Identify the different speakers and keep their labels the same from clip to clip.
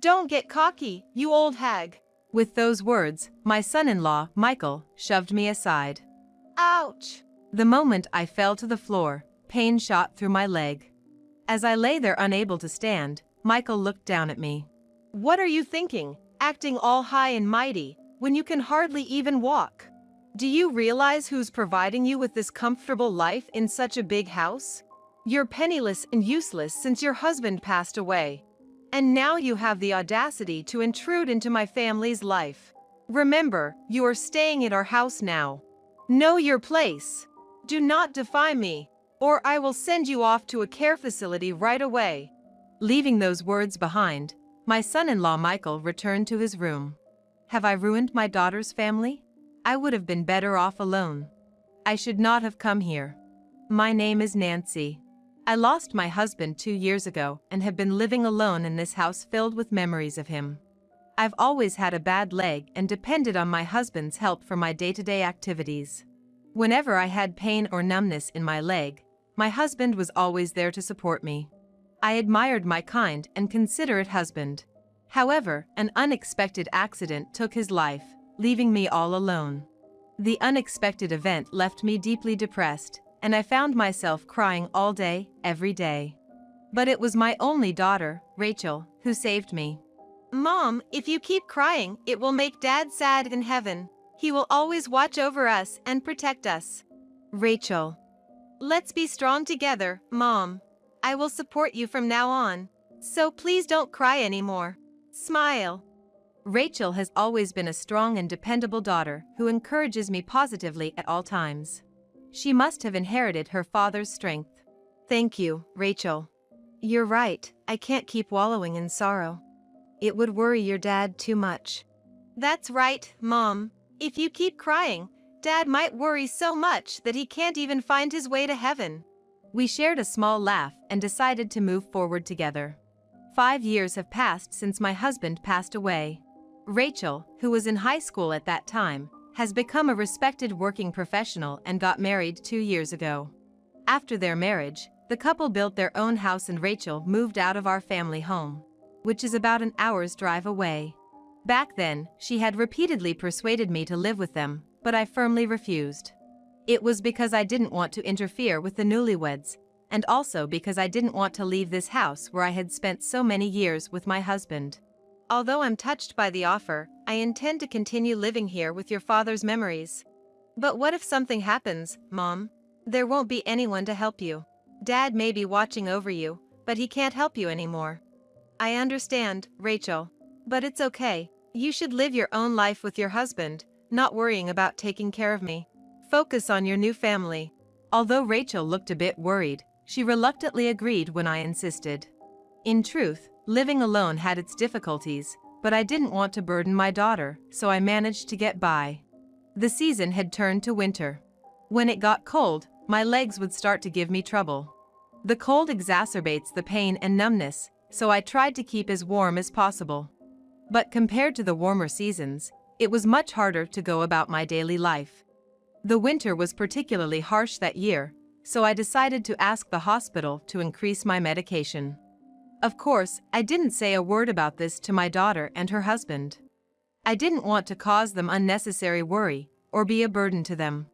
Speaker 1: Don't get cocky, you old hag.
Speaker 2: With those words, my son-in-law, Michael, shoved me aside.
Speaker 1: Ouch!
Speaker 2: The moment I fell to the floor, pain shot through my leg. As I lay there unable to stand, Michael looked down at me.
Speaker 1: What are you thinking, acting all high and mighty, when you can hardly even walk? Do you realize who's providing you with this comfortable life in such a big house? You're penniless and useless since your husband passed away. And now you have the audacity to intrude into my family's life. Remember, you are staying in our house now. Know your place. Do not defy me, or I will send you off to a care facility right away.
Speaker 2: Leaving those words behind, my son-in-law Michael returned to his room. Have I ruined my daughter's family? I would have been better off alone. I should not have come here. My name is Nancy. I lost my husband 2 years ago and have been living alone in this house filled with memories of him. I've always had a bad leg and depended on my husband's help for my day-to-day activities. Whenever I had pain or numbness in my leg, my husband was always there to support me. I admired my kind and considerate husband. However, an unexpected accident took his life, leaving me all alone. The unexpected event left me deeply depressed, and I found myself crying all day, every day. But it was my only daughter, Rachel, who saved me.
Speaker 1: Mom, if you keep crying, it will make Dad sad in heaven. He will always watch over us and protect us.
Speaker 2: Rachel.
Speaker 1: Let's be strong together, Mom. I will support you from now on. So please don't cry anymore. Smile.
Speaker 2: Rachel has always been a strong and dependable daughter who encourages me positively at all times. She must have inherited her father's strength.
Speaker 1: Thank you, Rachel. You're right, I can't keep wallowing in sorrow. It would worry your dad too much. That's right, Mom. If you keep crying, Dad might worry so much that he can't even find his way to heaven.
Speaker 2: We shared a small laugh and decided to move forward together. 5 years have passed since my husband passed away. Rachel, who was in high school at that time, has become a respected working professional and got married 2 years ago. After their marriage, the couple built their own house and Rachel moved out of our family home, which is about an hour's drive away. Back then, she had repeatedly persuaded me to live with them, but I firmly refused. It was because I didn't want to interfere with the newlyweds, and also because I didn't want to leave this house where I had spent so many years with my husband.
Speaker 1: Although I'm touched by the offer, I intend to continue living here with your father's memories. But what if something happens, Mom? There won't be anyone to help you. Dad may be watching over you, but he can't help you anymore. I understand, Rachel. But it's okay. You should live your own life with your husband, not worrying about taking care of me. Focus on your new family.
Speaker 2: Although Rachel looked a bit worried, she reluctantly agreed when I insisted. In truth, living alone had its difficulties, but I didn't want to burden my daughter, so I managed to get by. The season had turned to winter. When it got cold, my legs would start to give me trouble. The cold exacerbates the pain and numbness, so I tried to keep as warm as possible. But compared to the warmer seasons, it was much harder to go about my daily life. The winter was particularly harsh that year, so I decided to ask the hospital to increase my medication. Of course, I didn't say a word about this to my daughter and her husband. I didn't want to cause them unnecessary worry or be a burden to them.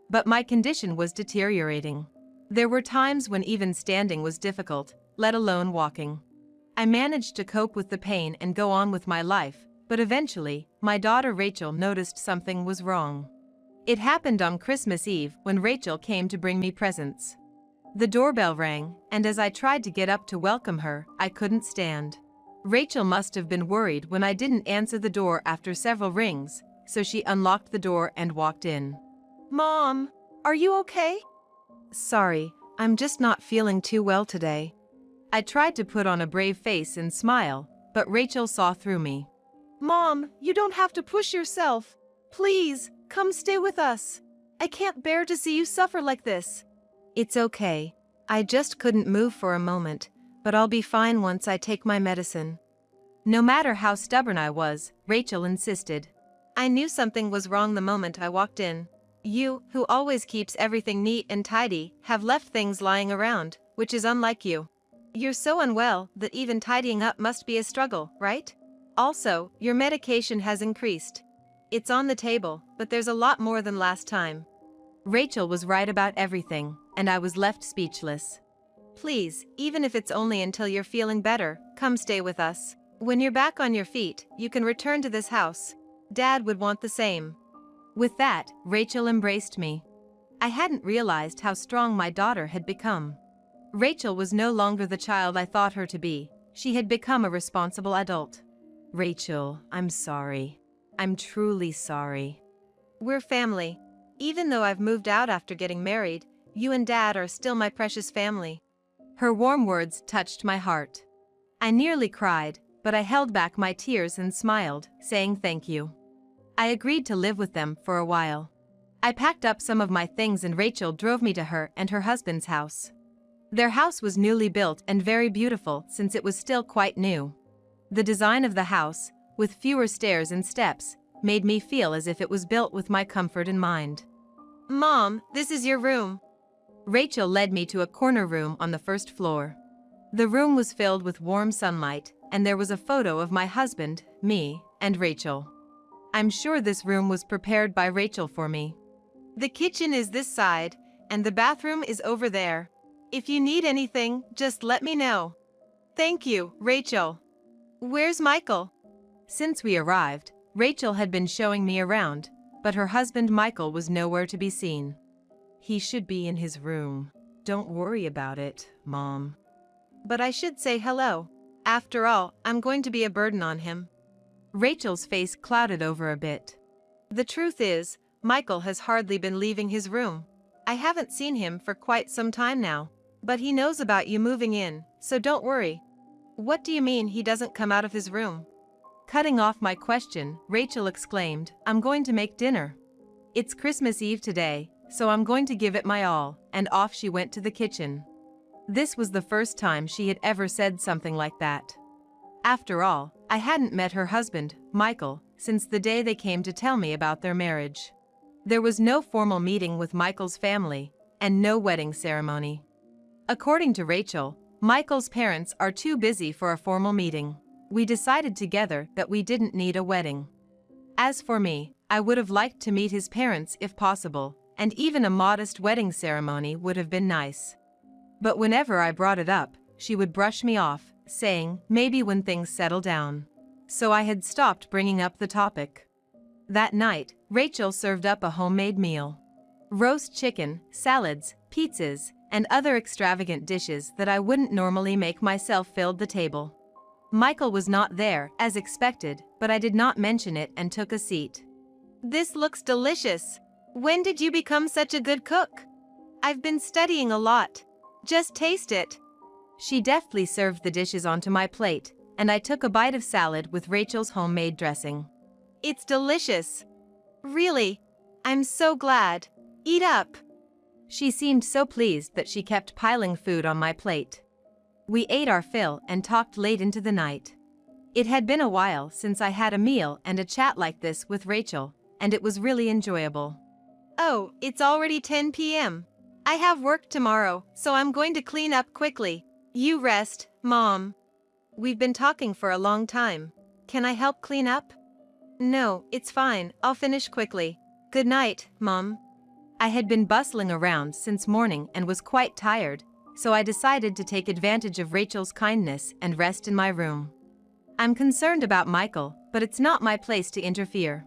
Speaker 2: But my condition was deteriorating. There were times when even standing was difficult, let alone walking. I managed to cope with the pain and go on with my life, but eventually, my daughter Rachel noticed something was wrong. It happened on Christmas Eve when Rachel came to bring me presents. The doorbell rang, and as I tried to get up to welcome her, I couldn't stand. Rachel must have been worried when I didn't answer the door after several rings, so she unlocked the door and walked in.
Speaker 1: Mom, are you okay?
Speaker 2: Sorry, I'm just not feeling too well today. I tried to put on a brave face and smile, but Rachel saw through me.
Speaker 1: Mom, you don't have to push yourself. Please, come stay with us. I can't bear to see you suffer like this.
Speaker 2: It's okay. I just couldn't move for a moment, but I'll be fine once I take my medicine. No matter how stubborn I was, Rachel insisted.
Speaker 1: I knew something was wrong the moment I walked in. You, who always keeps everything neat and tidy, have left things lying around, which is unlike you. You're so unwell that even tidying up must be a struggle, right? Also, your medication has increased. It's on the table, but there's a lot more than last time.
Speaker 2: Rachel was right about everything, and I was left speechless.
Speaker 1: Please, even if it's only until you're feeling better, come stay with us. When you're back on your feet, you can return to this house. Dad would want the same.
Speaker 2: With that, Rachel embraced me. I hadn't realized how strong my daughter had become. Rachel was no longer the child I thought her to be. She had become a responsible adult. Rachel, I'm sorry. I'm truly sorry.
Speaker 1: We're family. Even though I've moved out after getting married, you and Dad are still my precious family.
Speaker 2: Her warm words touched my heart. I nearly cried, but I held back my tears and smiled, saying thank you. I agreed to live with them for a while. I packed up some of my things and Rachel drove me to her and her husband's house. Their house was newly built and very beautiful since it was still quite new. The design of the house, with fewer stairs and steps, made me feel as if it was built with my comfort in mind.
Speaker 1: Mom, this is your room.
Speaker 2: Rachel led me to a corner room on the first floor. The room was filled with warm sunlight, and there was a photo of my husband, me, and Rachel. I'm sure this room was prepared by Rachel for me.
Speaker 1: The kitchen is this side, and the bathroom is over there. If you need anything, just let me know. Thank you, Rachel. Where's Michael?
Speaker 2: Since we arrived, Rachel had been showing me around, but her husband Michael was nowhere to be seen. He should be in his room. Don't worry about it, Mom.
Speaker 1: But I should say hello. After all, I'm going to be a burden on him.
Speaker 2: Rachel's face clouded over a bit.
Speaker 1: The truth is, Michael has hardly been leaving his room. I haven't seen him for quite some time now. But he knows about you moving in, so don't worry. What do you mean he doesn't come out of his room?
Speaker 2: Cutting off my question, Rachel exclaimed, I'm going to make dinner. It's Christmas Eve today, so I'm going to give it my all, and off she went to the kitchen. This was the first time she had ever said something like that. After all, I hadn't met her husband, Michael, since the day they came to tell me about their marriage. There was no formal meeting with Michael's family, and no wedding ceremony. According to Rachel, Michael's parents are too busy for a formal meeting. We decided together that we didn't need a wedding. As for me, I would have liked to meet his parents if possible, and even a modest wedding ceremony would have been nice. But whenever I brought it up, she would brush me off, saying, maybe when things settle down. So I had stopped bringing up the topic. That night, Rachel served up a homemade meal. Roast chicken, salads, pizzas, and other extravagant dishes that I wouldn't normally make myself filled the table. Michael was not there, as expected, but I did not mention it and took a seat.
Speaker 1: This looks delicious. When did you become such a good cook? I've been studying a lot. Just taste it.
Speaker 2: She deftly served the dishes onto my plate, and I took a bite of salad with Rachel's homemade dressing.
Speaker 1: It's delicious. Really? I'm so glad. Eat up.
Speaker 2: She seemed so pleased that she kept piling food on my plate. We ate our fill and talked late into the night. It had been a while since I had a meal and a chat like this with Rachel, and it was really enjoyable.
Speaker 1: Oh, it's already 10 p.m. I have work tomorrow, so I'm going to clean up quickly. You rest, Mom. We've been talking for a long time. Can I help clean up? No, it's fine, I'll finish quickly. Good night, Mom.
Speaker 2: I had been bustling around since morning and was quite tired, so I decided to take advantage of Rachel's kindness and rest in my room. I'm concerned about Michael, but it's not my place to interfere.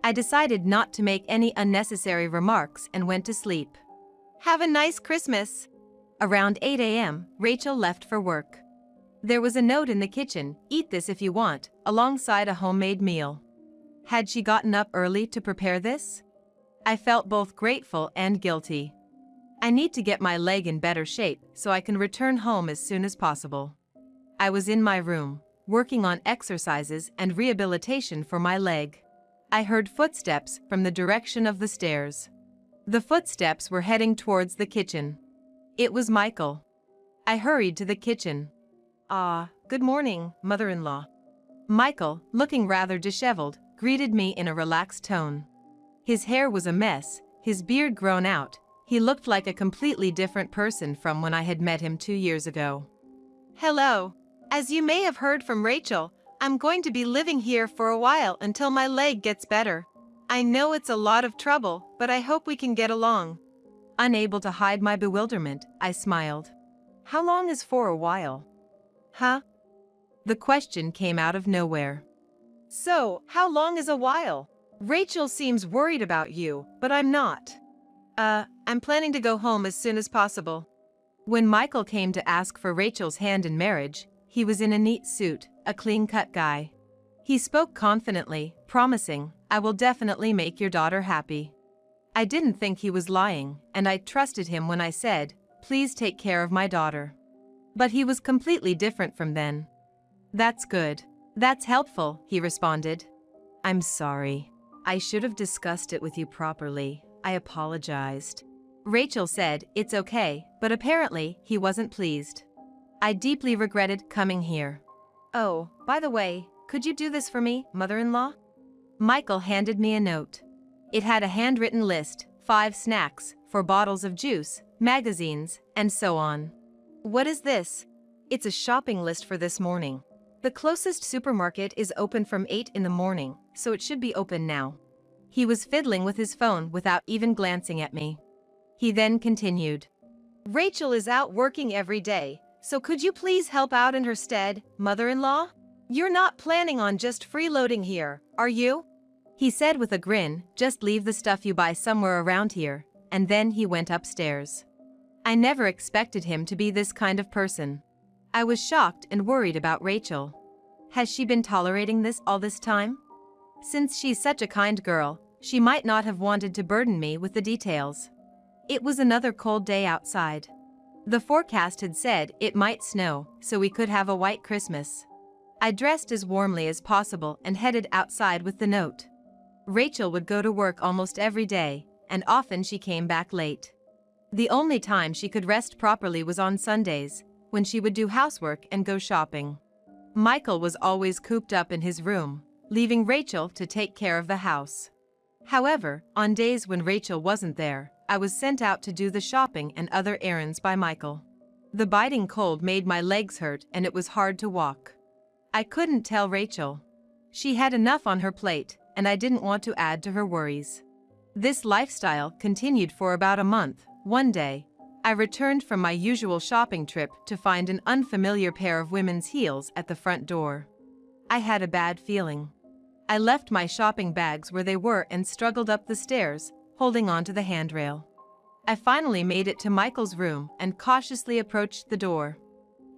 Speaker 2: I decided not to make any unnecessary remarks and went to sleep.
Speaker 1: Have a nice Christmas.
Speaker 2: Around 8 a.m., Rachel left for work. There was a note in the kitchen, eat this if you want, alongside a homemade meal. Had she gotten up early to prepare this? I felt both grateful and guilty. I need to get my leg in better shape so I can return home as soon as possible. I was in my room, working on exercises and rehabilitation for my leg. I heard footsteps from the direction of the stairs. The footsteps were heading towards the kitchen. It was Michael. I hurried to the kitchen.
Speaker 1: Good morning, mother-in-law.
Speaker 2: Michael, looking rather disheveled, greeted me in a relaxed tone. His hair was a mess, his beard grown out. He looked like a completely different person from when I had met him 2 years ago.
Speaker 1: Hello. As you may have heard from Rachel, I'm going to be living here for a while until my leg gets better. I know it's a lot of trouble, but I hope we can get along.
Speaker 2: Unable to hide my bewilderment, I smiled. How long is for a while?
Speaker 1: Huh?
Speaker 2: The question came out of nowhere.
Speaker 1: So, how long is a while? Rachel seems worried about you, but I'm not. I'm planning to go home as soon as possible.
Speaker 2: When Michael came to ask for Rachel's hand in marriage, he was in a neat suit, a clean-cut guy. He spoke confidently, promising, "I will definitely make your daughter happy." I didn't think he was lying, and I trusted him when I said, "Please take care of my daughter." But he was completely different from then. "That's good. That's helpful," he responded. "I'm sorry. I should have discussed it with you properly. I apologized." Rachel said, "It's okay," but apparently he wasn't pleased. I deeply regretted coming here.
Speaker 1: Oh, by the way, could you do this for me, mother-in-law?
Speaker 2: Michael handed me a note. It had a handwritten list, 5 snacks, 4 bottles of juice, magazines, and so on.
Speaker 1: What is this? It's a shopping list for this morning. The closest supermarket is open from 8 in the morning, so it should be open now.
Speaker 2: He was fiddling with his phone without even glancing at me. He then continued.
Speaker 1: Rachel is out working every day, so could you please help out in her stead, mother-in-law? You're not planning on just freeloading here, are you?
Speaker 2: He said with a grin, "Just leave the stuff you buy somewhere around here," and then he went upstairs. I never expected him to be this kind of person. I was shocked and worried about Rachel. Has she been tolerating this all this time? Since she's such a kind girl, she might not have wanted to burden me with the details. It was another cold day outside. The forecast had said it might snow, so we could have a white Christmas. I dressed as warmly as possible and headed outside with the note. Rachel would go to work almost every day, and often she came back late. The only time she could rest properly was on Sundays, when she would do housework and go shopping. Michael was always cooped up in his room, leaving Rachel to take care of the house. However, on days when Rachel wasn't there, I was sent out to do the shopping and other errands by Michael. The biting cold made my legs hurt and it was hard to walk. I couldn't tell Rachel. She had enough on her plate, and I didn't want to add to her worries. This lifestyle continued for about a month. One day, I returned from my usual shopping trip to find an unfamiliar pair of women's heels at the front door. I had a bad feeling. I left my shopping bags where they were and struggled up the stairs, holding onto the handrail. I finally made it to Michael's room and cautiously approached the door.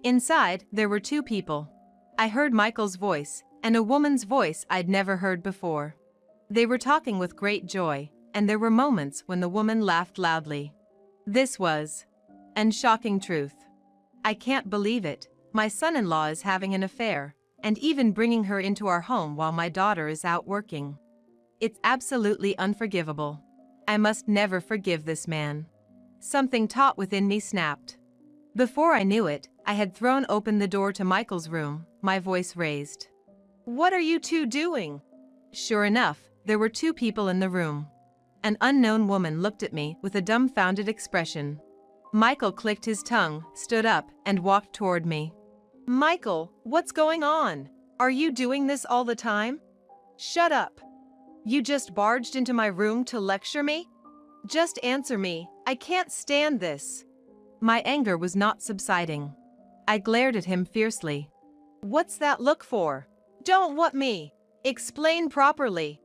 Speaker 2: Inside, there were 2 people. I heard Michael's voice, and a woman's voice I'd never heard before. They were talking with great joy, and there were moments when the woman laughed loudly. This was an shocking truth. I can't believe it. My son-in-law is having an affair, and even bringing her into our home while my daughter is out working. It's absolutely unforgivable. I must never forgive this man. Something taut within me snapped. Before I knew it, I had thrown open the door to Michael's room, my voice raised.
Speaker 1: What are you 2 doing?
Speaker 2: Sure enough, there were 2 people in the room. An unknown woman looked at me with a dumbfounded expression. Michael clicked his tongue, stood up, and walked toward me.
Speaker 1: Michael, what's going on? Are you doing this all the time? Shut up. You just barged into my room to lecture me? Just answer me, I can't stand this.
Speaker 2: My anger was not subsiding. I glared at him fiercely.
Speaker 1: What's that look for? Don't what me? Explain properly.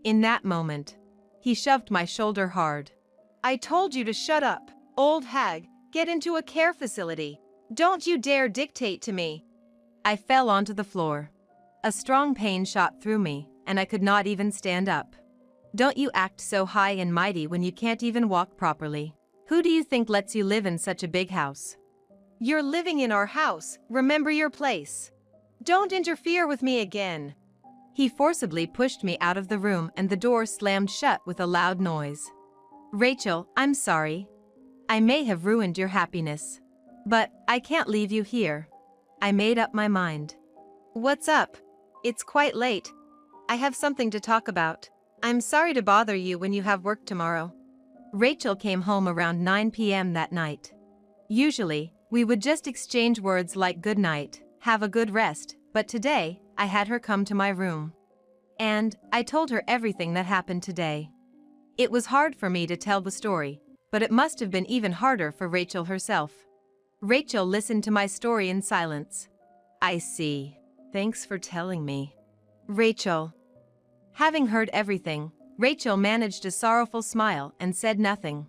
Speaker 2: In that moment, he shoved my shoulder hard.
Speaker 1: I told you to shut up, old hag, get into a care facility. Don't you dare dictate to me.
Speaker 2: I fell onto the floor. A strong pain shot through me, and I could not even stand up. Don't you act so high and mighty when you can't even walk properly. Who do you think lets you live in such a big house?
Speaker 1: You're living in our house, remember your place. Don't interfere with me again.
Speaker 2: He forcibly pushed me out of the room and the door slammed shut with a loud noise. Rachel, I'm sorry. I may have ruined your happiness. But I can't leave you here. I made up my mind.
Speaker 1: What's up? It's quite late. I have something to talk about. I'm sorry to bother you when you have work tomorrow.
Speaker 2: Rachel came home around 9 p.m. that night. Usually, We would just exchange words like good night, have a good rest, but today, I had her come to my room. And I told her everything that happened today. It was hard for me to tell the story, but it must have been even harder for Rachel herself. Rachel listened to my story in silence. I see. Thanks for telling me. Rachel. Having heard everything, Rachel managed a sorrowful smile and said nothing.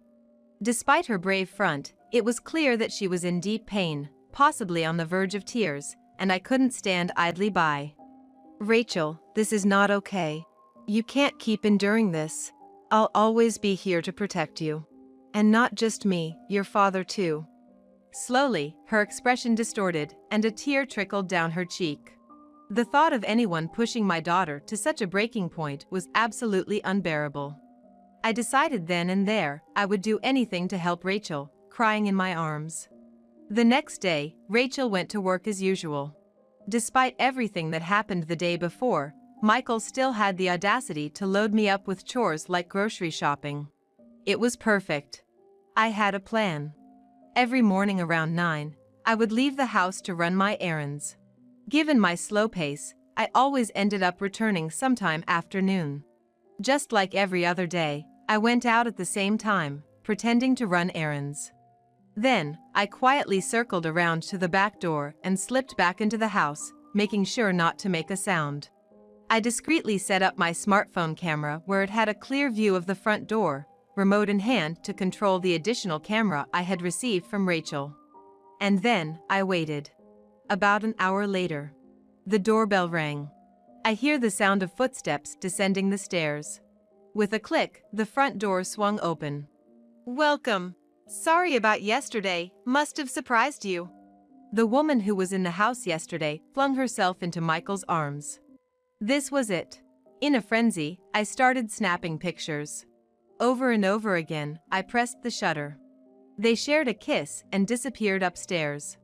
Speaker 2: Despite her brave front, it was clear that she was in deep pain, possibly on the verge of tears, and I couldn't stand idly by. Rachel, this is not okay. You can't keep enduring this. I'll always be here to protect you. And not just me, your father too. Slowly, her expression distorted, and a tear trickled down her cheek. The thought of anyone pushing my daughter to such a breaking point was absolutely unbearable. I decided then and there I would do anything to help Rachel, crying in my arms. The next day, Rachel went to work as usual. Despite everything that happened the day before, Michael still had the audacity to load me up with chores like grocery shopping. It was perfect. I had a plan. Every morning around 9, I would leave the house to run my errands. Given my slow pace, I always ended up returning sometime after noon. Just like every other day, I went out at the same time, pretending to run errands. Then, I quietly circled around to the back door and slipped back into the house, making sure not to make a sound. I discreetly set up my smartphone camera where it had a clear view of the front door, remote in hand to control the additional camera I had received from Rachel. And then, I waited. About an hour later, the doorbell rang. I hear the sound of footsteps descending the stairs. With a click, the front door swung open.
Speaker 1: Welcome. Sorry about yesterday, must have surprised you.
Speaker 2: The woman who was in the house yesterday flung herself into Michael's arms. This was it. In a frenzy, I started snapping pictures. Over and over again, I pressed the shutter. They shared a kiss and disappeared upstairs.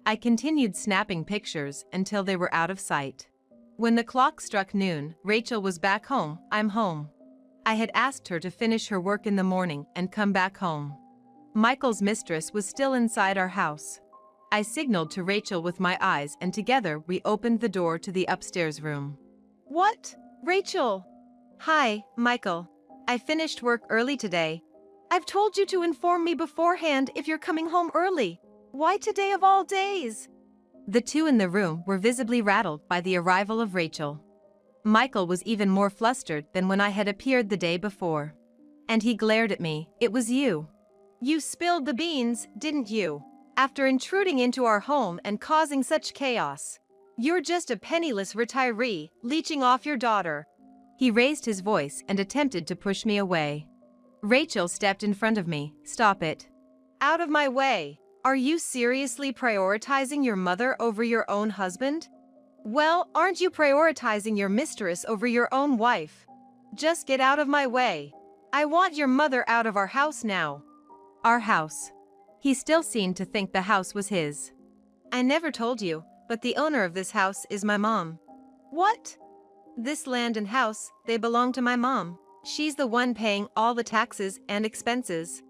Speaker 2: I continued snapping pictures until they were out of sight. When the clock struck noon, Rachel was back home. I'm home. I had asked her to finish her work in the morning and come back home. Michael's mistress was still inside our house. I signaled to Rachel with my eyes and together we opened the door to the upstairs room.
Speaker 1: What? Rachel? Hi, Michael. I finished work early today. I've told you to inform me beforehand if you're coming home early. Why today of all days?
Speaker 2: The two in the room were visibly rattled by the arrival of Rachel. Michael was even more flustered than when I had appeared the day before. And he glared at me. It was you.
Speaker 1: You spilled the beans, didn't you? After intruding into our home and causing such chaos. You're just a penniless retiree, leeching off your daughter.
Speaker 2: He raised his voice and attempted to push me away. Rachel stepped in front of me. Stop it.
Speaker 1: Out of my way. Are you seriously prioritizing your mother over your own husband? Well, aren't you prioritizing your mistress over your own wife? Just get out of my way. I want your mother out of our house now.
Speaker 2: Our house. He still seemed to think the house was his.
Speaker 1: I never told you, but the owner of this house is my mom. What? This land and house, they belong to my mom. She's the one paying all the taxes and expenses.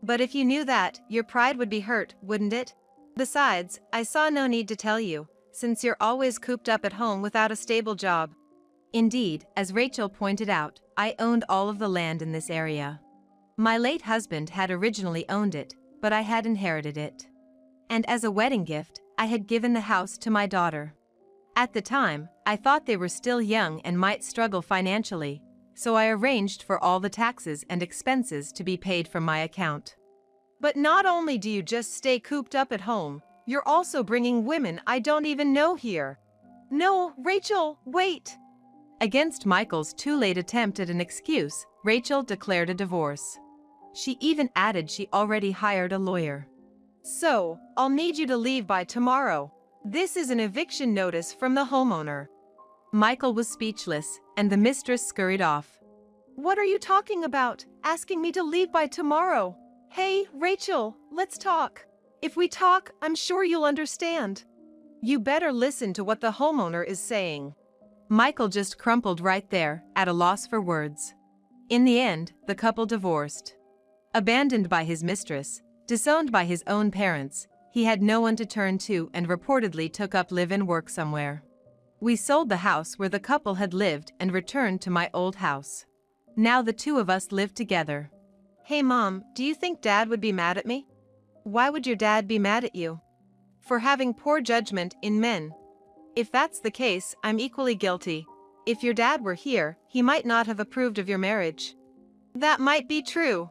Speaker 1: But if you knew that, your pride would be hurt, wouldn't it? Besides, I saw no need to tell you, since you're always cooped up at home without a stable job.
Speaker 2: Indeed, as Rachel pointed out, I owned all of the land in this area. My late husband had originally owned it, but I had inherited it. And as a wedding gift, I had given the house to my daughter. At the time, I thought they were still young and might struggle financially, so I arranged for all the taxes and expenses to be paid from my account.
Speaker 1: But not only do you just stay cooped up at home, you're also bringing women I don't even know here. No, Rachel, wait.
Speaker 2: Against Michael's too late attempt at an excuse, Rachel declared a divorce. She even added she already hired a lawyer.
Speaker 1: So, I'll need you to leave by tomorrow. This is an eviction notice from the homeowner.
Speaker 2: Michael was speechless, and the mistress scurried off.
Speaker 1: What are you talking about, asking me to leave by tomorrow? Hey, Rachel, let's talk. If we talk, I'm sure you'll understand. You better listen to what the homeowner is saying.
Speaker 2: Michael just crumpled right there, at a loss for words. In the end, the couple divorced. Abandoned by his mistress, disowned by his own parents, He had no one to turn to and reportedly took up live-in work somewhere. We sold the house where the couple had lived and returned to my old house. Now the two of us live together.
Speaker 1: Hey Mom, do you think Dad would be mad at me? Why would your dad be mad at you? For having poor judgment in men. If that's the case, I'm equally guilty. If your dad were here, he might not have approved of your marriage. That might be true.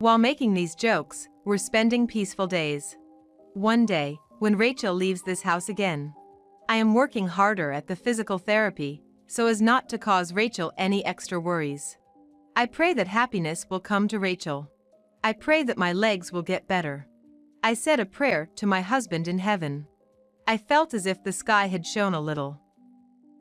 Speaker 2: While making these jokes, we're spending peaceful days. One day, when Rachel leaves this house again, I am working harder at the physical therapy so as not to cause Rachel any extra worries. I pray that happiness will come to Rachel. I pray that my legs will get better. I said a prayer to my husband in heaven. I felt as if the sky had shone a little.